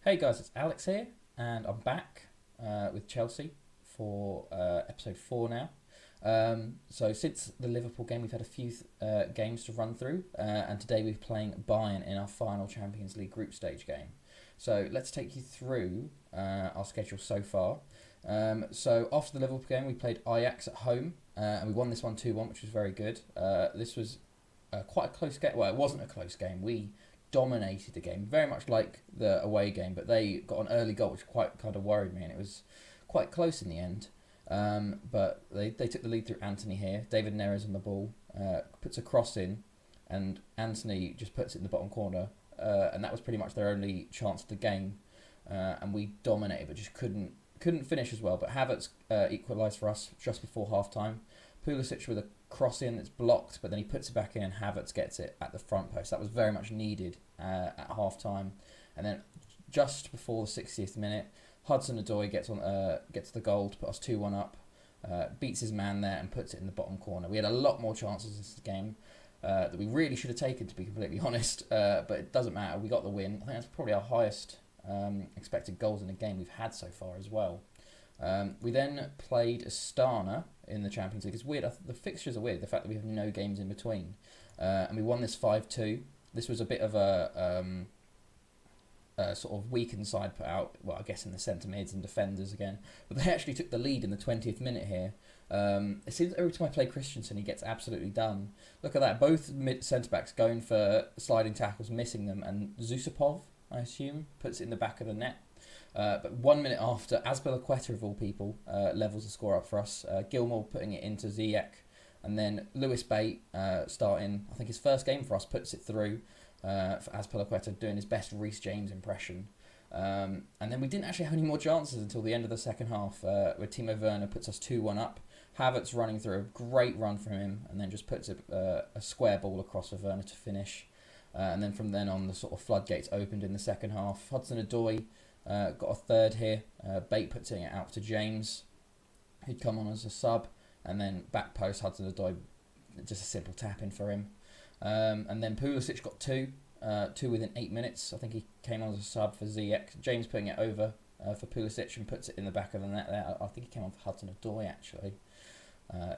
Hey guys, it's Alex here, and I'm back with Chelsea for episode 4 now. So since the Liverpool game, we've had a few games to run through, and today we're playing Bayern in our final Champions League group stage game. So let's take you through our schedule so far. So after the Liverpool game, we played Ajax at home, and we won this one 2-1, which was very good. This was quite a close game. Well, it wasn't a close game. We dominated the game, very much like the away game, but they got an early goal, which quite kind of worried me, and it was quite close in the end. But they took the lead through Anthony here. David Neres on the ball, puts a cross in, and Anthony just puts it in the bottom corner, and that was pretty much their only chance of the game. And we dominated, but just couldn't finish as well. But Havertz equalised for us just before half time. Pulisic with a cross in that's blocked, but then he puts it back in and Havertz gets it at the front post. That was very much needed at half time. And then just before the 60th minute, Hudson-Odoi gets the goal to put us 2-1 up, beats his man there and puts it in the bottom corner. We had a lot more chances in this game that we really should have taken, to be completely honest, but it doesn't matter. We got the win. I think that's probably our highest expected goals in a game we've had so far as well. We then played Astana in the Champions League. It's weird. The fixtures are weird. The fact that we have no games in between, and we won this 5-2. This was a bit of a sort of weakened side put out. Well, I guess in the centre mids and defenders again, but they actually took the lead in the 20th minute here. It seems every time I play Christensen, he gets absolutely done. Look at that. Both mid centre backs going for sliding tackles, missing them, and Zusupov, I assume, puts it in the back of the net. But 1 minute after, Azpilicueta of all people levels the score up for us. Gilmore putting it into Ziyech, and then Lewis Bate starting, I think his first game for us, puts it through for Azpilicueta, doing his best Reece James impression. And then we didn't actually have any more chances until the end of the second half, where Timo Werner puts us 2-1 up. Havertz running through a great run from him, and then just puts a square ball across for Werner to finish. And then from then on, the sort of floodgates opened in the second half. Hudson-Odoi got a third here. Bate puts it out to James, who'd come on as a sub, and then back post Hudson-Odoi, just a simple tap in for him. And then Pulisic got two within 8 minutes. I think he came on as a sub for Ziyech. James putting it over for Pulisic and puts it in the back of the net there. I think he came on for Hudson-Odoi actually.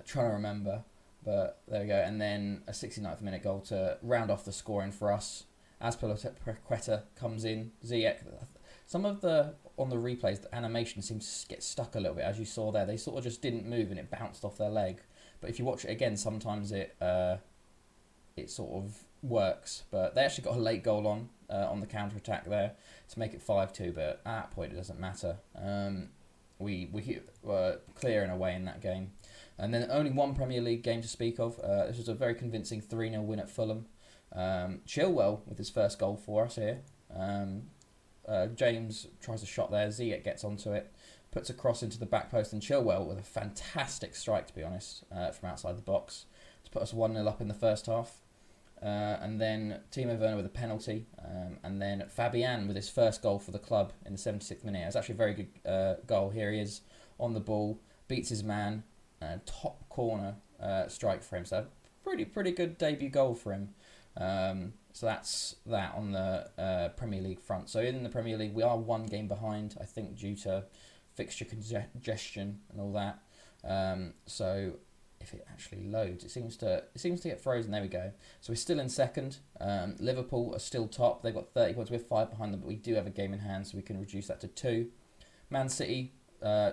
Trying to remember, but there we go. And then a 69th minute goal to round off the scoring for us. Azpilicueta comes in. Ziyech. Some of on the replays, the animation seems to get stuck a little bit, as you saw there. They sort of just didn't move and it bounced off their leg. But if you watch it again, sometimes it sort of works. But they actually got a late goal on the counter attack there to make it 5-2. But at that point, it doesn't matter. We were clear and away in that game. And then only one Premier League game to speak of. This was a very convincing 3-0 win at Fulham. Chilwell with his first goal for us here. James tries a shot there. Ziyech gets onto it, puts a cross into the back post, and Chilwell with a fantastic strike, to be honest, from outside the box to put us 1-0 up in the first half. And then Timo Werner with a penalty, and then Fabian with his first goal for the club in the 76th minute. It was actually a very good goal. Here he is on the ball, beats his man, top corner strike for him. So pretty good debut goal for him. So that's that on the Premier League front. So in the Premier League, we are one game behind, I think, due to fixture congestion and all that. So if it actually loads, it seems to get frozen. There we go. So we're still in second. Liverpool are still top. They've got 30 points. We're 5 behind them, but we do have a game in hand, so we can reduce that to 2. Man City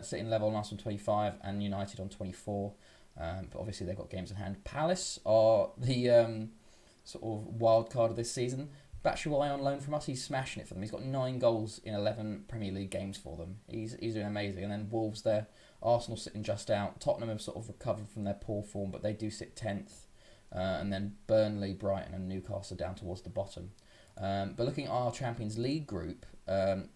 sitting level on us on 25, and United on 24. But obviously they've got games in hand. Palace are the sort of wild card of this season. Batshuayi on loan from us, he's smashing it for them. He's got 9 goals in 11 Premier League games for them. He's doing amazing. And then Wolves there, Arsenal sitting just out. Tottenham have sort of recovered from their poor form, but they do sit 10th. And then Burnley, Brighton and Newcastle down towards the bottom. But looking at our Champions League group,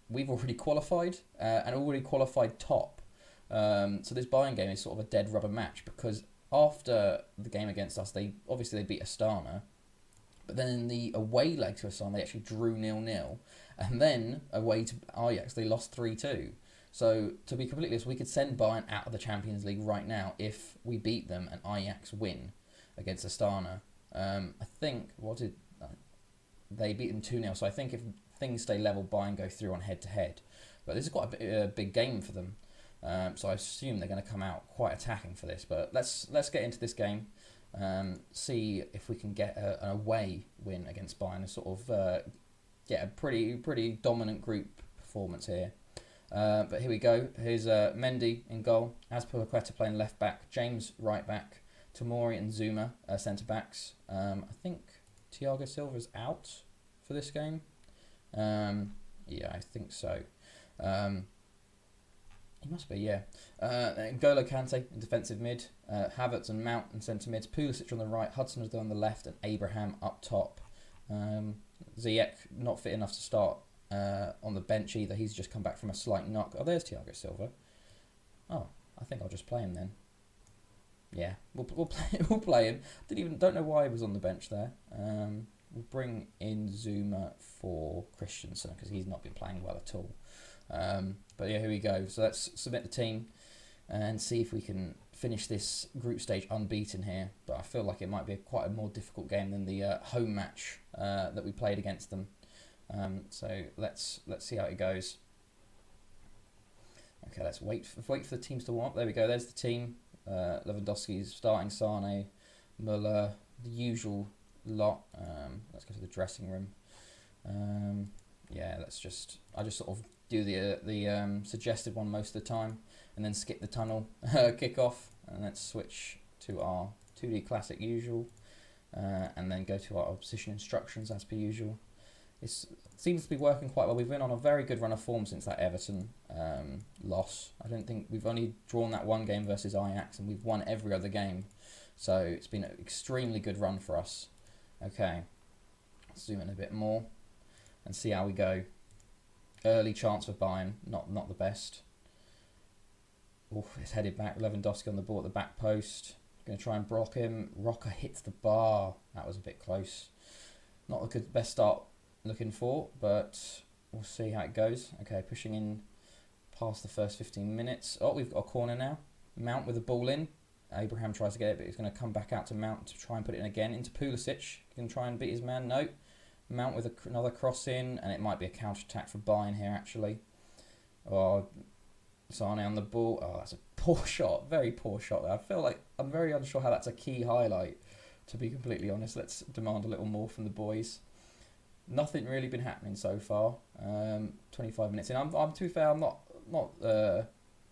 we've already qualified and already qualified top. So this Bayern game is sort of a dead rubber match, because after the game against us, they beat Astana. But then in the away leg to Astana, they actually drew 0-0. And then away to Ajax, they lost 3-2. So to be completely honest, we could send Bayern out of the Champions League right now if we beat them and Ajax win against Astana. I think, they beat them 2-0. So I think if things stay level, Bayern go through on head-to-head. But this is quite a big game for them. So I assume they're going to come out quite attacking for this. But let's get into this game. See if we can get an away win against Bayern and sort of get a pretty dominant group performance here. But here we go. Here's Mendy in goal. Azpilicueta playing left back. James right back. Tomori and Zuma centre backs. I think Thiago Silva's out for this game. Yeah, I think so. He must be, yeah. N'Golo Kante in defensive mid. Havertz and Mount in centre mids. Pulisic on the right. Hudson on the left. And Abraham up top. Ziyech not fit enough to start on the bench either. He's just come back from a slight knock. Oh, there's Thiago Silva. Oh, I think I'll just play him then. Yeah, we'll play him. Don't know why he was on the bench there. We'll bring in Zuma for Christensen because he's not been playing well at all. But yeah, here we go. So let's submit the team and see if we can finish this group stage unbeaten here. But I feel like it might be quite a more difficult game than the home match that we played against them. So let's see how it goes. Okay, let's wait for the teams to warm up. There we go. There's the team. Lewandowski's starting, Sane, Müller, the usual lot. Let's go to the dressing room. Yeah, I just sort of do the suggested one most of the time, and then skip the tunnel kick off, and let's switch to our 2D classic usual, and then go to our opposition instructions as per usual. It seems to be working quite well. We've been on a very good run of form since that Everton loss. I don't think we've only drawn that one game versus Ajax, and we've won every other game. So it's been an extremely good run for us. Okay, let's zoom in a bit more and see how we go. Early chance for Bayern, not the best. Oh, it's headed back. Lewandowski on the ball at the back post. Going to try and block him. Rocker hits the bar. That was a bit close. Not the best start looking for, but we'll see how it goes. Okay, pushing in past the first 15 minutes. Oh, we've got a corner now. Mount with the ball in. Abraham tries to get it, but he's going to come back out to Mount to try and put it in again. Into Pulisic. Can try and beat his man. No. Mount with another cross in, and it might be a counter-attack for Bayern here, actually. Oh, Sane on the ball. Oh, that's a poor shot. Very poor shot there. I feel like I'm very unsure how that's a key highlight, to be completely honest. Let's demand a little more from the boys. Nothing really been happening so far. 25 minutes in. I'm to be fair, I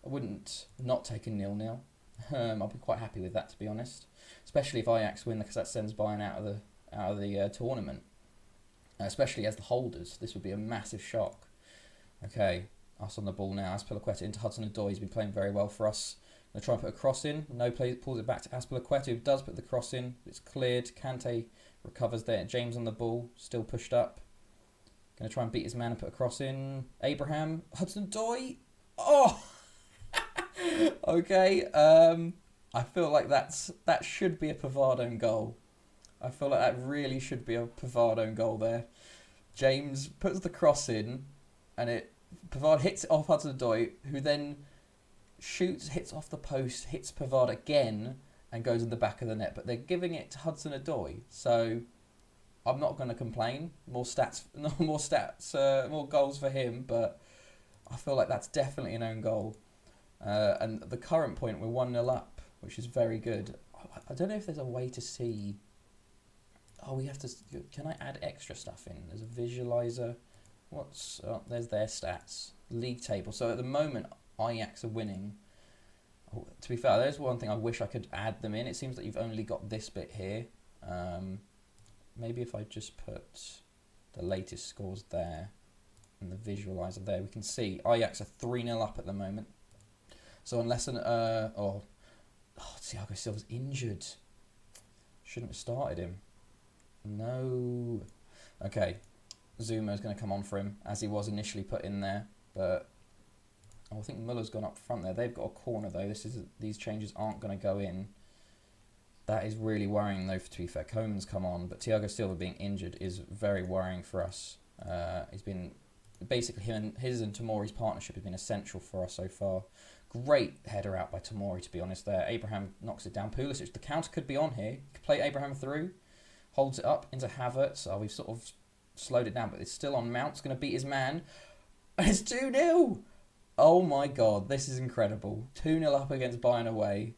wouldn't not take a 0-0. I'll be quite happy with that, to be honest. Especially if Ajax win, because that sends Bayern out of the tournament. Especially as the holders, this would be a massive shock. Okay, us on the ball now. Azpilicueta into Hudson-Odoi. He's been playing very well for us. Going to try and put a cross in. No play, pulls it back to Azpilicueta, who does put the cross in. It's cleared. Kante recovers there. James on the ball, still pushed up. Going to try and beat his man and put a cross in. Abraham, Hudson-Odoi. Oh! Okay, I feel like that should be a Pavard goal. I feel like that really should be a Pavard goal there. James puts the cross in, and Pavard hits it off Hudson-Odoi, who then hits off the post, hits Pavard again, and goes in the back of the net. But they're giving it to Hudson-Odoi, so I'm not going to complain. More goals for him, but I feel like that's definitely an own goal. And at the current point, we're 1-0 up, which is very good. I don't know if there's a way to see... Oh, we have to... Can I add extra stuff in? There's a visualizer. There's their stats. League table. So at the moment, Ajax are winning. Oh, to be fair, there's one thing I wish I could add them in. It seems that you've only got this bit here. Maybe if I just put the latest scores there and the visualizer there, we can see Ajax are 3-0 up at the moment. So unless Thiago Silva's injured. Shouldn't have started him. No. Okay. Zuma is going to come on for him, as he was initially put in there. But I think Muller's gone up front there. They've got a corner, though. These changes aren't going to go in. That is really worrying, though, to be fair. Coman's come on, but Thiago Silva being injured is very worrying for us. He's been... Basically, his and Tomori's partnership has been essential for us so far. Great header out by Tomori, to be honest there. Abraham knocks it down. Pulisic, the counter could be on here. Could play Abraham through. Holds it up into Havertz. We've sort of slowed it down, but it's still on. Mount's going to beat his man. And it's 2-0. Oh my God, this is incredible. 2-0 up against Bayern away.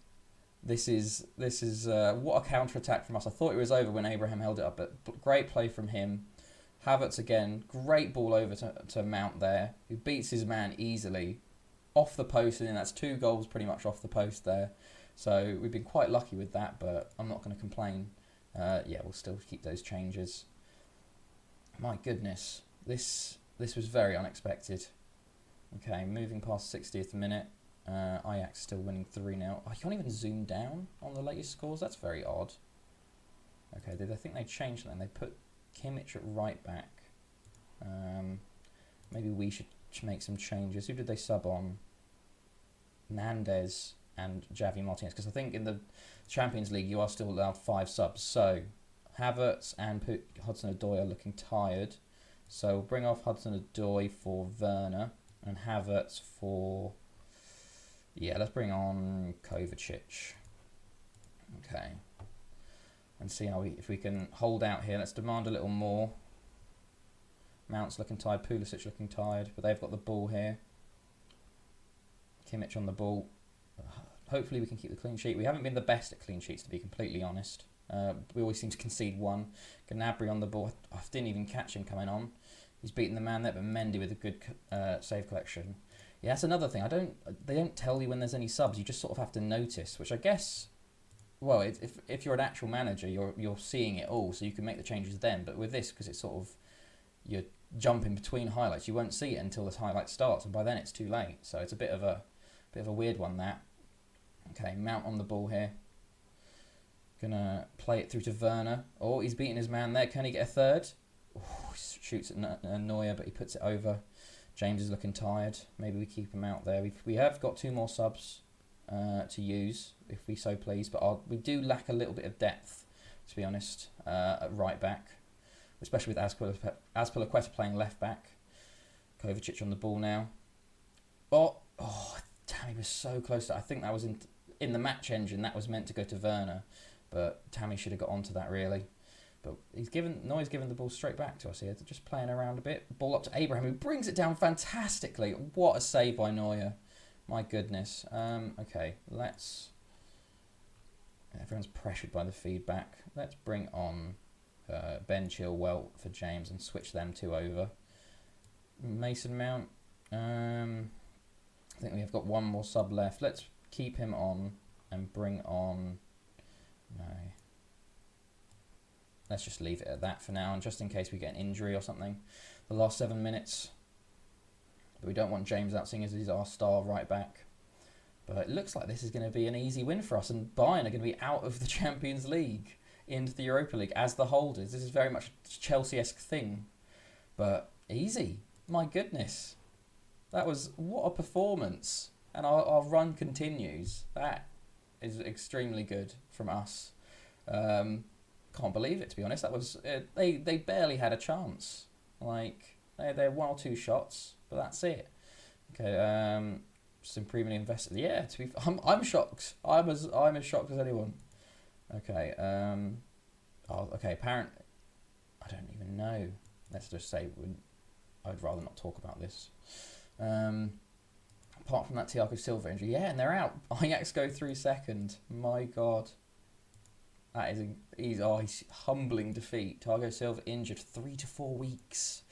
This is what a counter-attack from us. I thought it was over when Abraham held it up, but great play from him. Havertz again, great ball over to Mount there, who beats his man easily. Off the post, and then that's 2 goals pretty much off the post there. So we've been quite lucky with that, but I'm not going to complain. Yeah, we'll still keep those changes. My goodness, this was very unexpected. Okay, moving past 60th minute. Ajax still winning 3-0. I can't even zoom down on the latest scores. That's very odd. Okay, I think they changed that. They put Kimmich at right back. Maybe we should make some changes. Who did they sub on? Nandez and Javi Martinez. Because I think in the Champions League you are still allowed 5 subs. So Havertz and Hudson-Odoi are looking tired. So we'll bring off Hudson-Odoi for Werner. And Havertz for... Yeah, let's bring on Kovacic. Okay. And see if we can hold out here. Let's demand a little more. Mount's looking tired. Pulisic looking tired. But they've got the ball here. Kimmich on the ball. Hopefully we can keep the clean sheet. We haven't been the best at clean sheets, to be completely honest. We always seem to concede one. Gnabry on the ball. I didn't even catch him coming on. He's beaten the man there, but Mendy with a good save collection. Yeah, that's another thing. They don't tell you when there's any subs. You just sort of have to notice, which I guess, well, if you're an actual manager, you're seeing it all, so you can make the changes then. But with this, because it's sort of you're jumping between highlights, you won't see it until this highlight starts, and by then it's too late. So it's a bit of a weird one, that. Okay, Mount on the ball here. Gonna play it through to Werner. Oh, he's beating his man there. Can he get a third? Oh, he shoots at Neuer, but he puts it over. James is looking tired. Maybe we keep him out there. We have got 2 more subs to use, if we so please. But we do lack a little bit of depth, to be honest, at right back. Especially with Azpilicueta playing left back. Kovacic on the ball now. Oh, Tammy was so close. I think that was in the match engine. That was meant to go to Werner. But Tammy should have got onto that, really. But Neuer's given the ball straight back to us here. They're just playing around a bit. Ball up to Abraham, who brings it down fantastically. What a save by Neuer. My goodness. Okay, everyone's pressured by the feedback. Let's bring on Ben Chilwell for James and switch them 2 over. Mason Mount. I think we have got 1 more sub left. Let's keep him on and bring on... No. Let's just leave it at that for now, and just in case we get an injury or something. The last 7 minutes. But we don't want James out, seeing as he's our star right back. But it looks like this is going to be an easy win for us, and Bayern are going to be out of the Champions League into the Europa League as the holders. This is very much a Chelsea-esque thing. But easy. My goodness. What a performance. And our run continues. That is extremely good from us. Can't believe it, to be honest. That was they barely had a chance. Like they had 1 or 2 shots, but that's it. Okay, just improving invested. Yeah, I'm shocked. I'm as shocked as anyone. Okay. Okay. Apparently, I don't even know. Let's just say I'd rather not talk about this. Apart from that Thiago Silva injury, yeah, and they're out. Ajax go through second. My God. That is he's humbling defeat. Thiago Silva injured 3 to 4 weeks.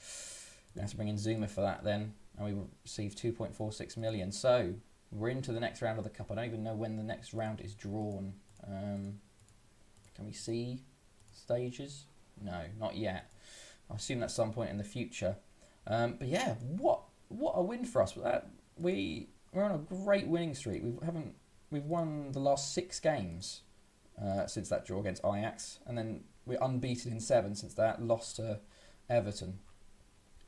We have to bring in Zuma for that then, and we receive 2.46 million. So we're into the next round of the cup. I don't even know when the next round is drawn. Can we see stages? No, not yet. I assume that's some point in the future. But yeah, what a win for us! We're on a great winning streak. We've won the last 6 games. Since that draw against Ajax, and then we're unbeaten in 7 since that loss to Everton.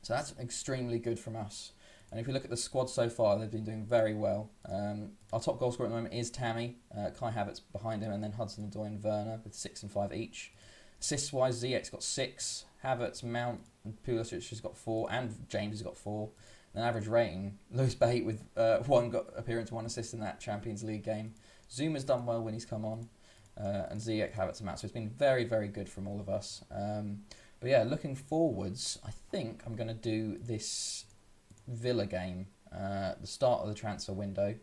So that's extremely good from us. And if we look at the squad so far, they've been doing very well. Our top goal scorer at the moment is Tammy. Kai Havertz behind him, and then Hudson-Odoi and Werner with 6 and 5 each. Assists-wise, Ziyech's got 6. Havertz, Mount, and Pulisic has got 4, and James has got 4. And average rating, Lewis Bate with 1 appearance, 1 assist in that Champions League game. Zuma's done well when he's come on. And Ziyech, Havertz and Mount. So it's been very, very good from all of us. But yeah, looking forwards, I think I'm going to do this Villa game, the start of the transfer window,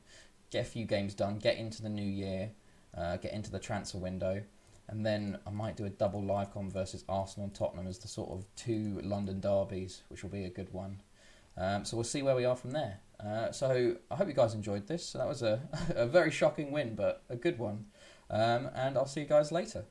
get a few games done, get into the new year, get into the transfer window, and then I might do a double live com versus Arsenal and Tottenham as the sort of two London derbies, which will be a good one. So we'll see where we are from there. So I hope you guys enjoyed this. So that was a very shocking win, but a good one. And I'll see you guys later.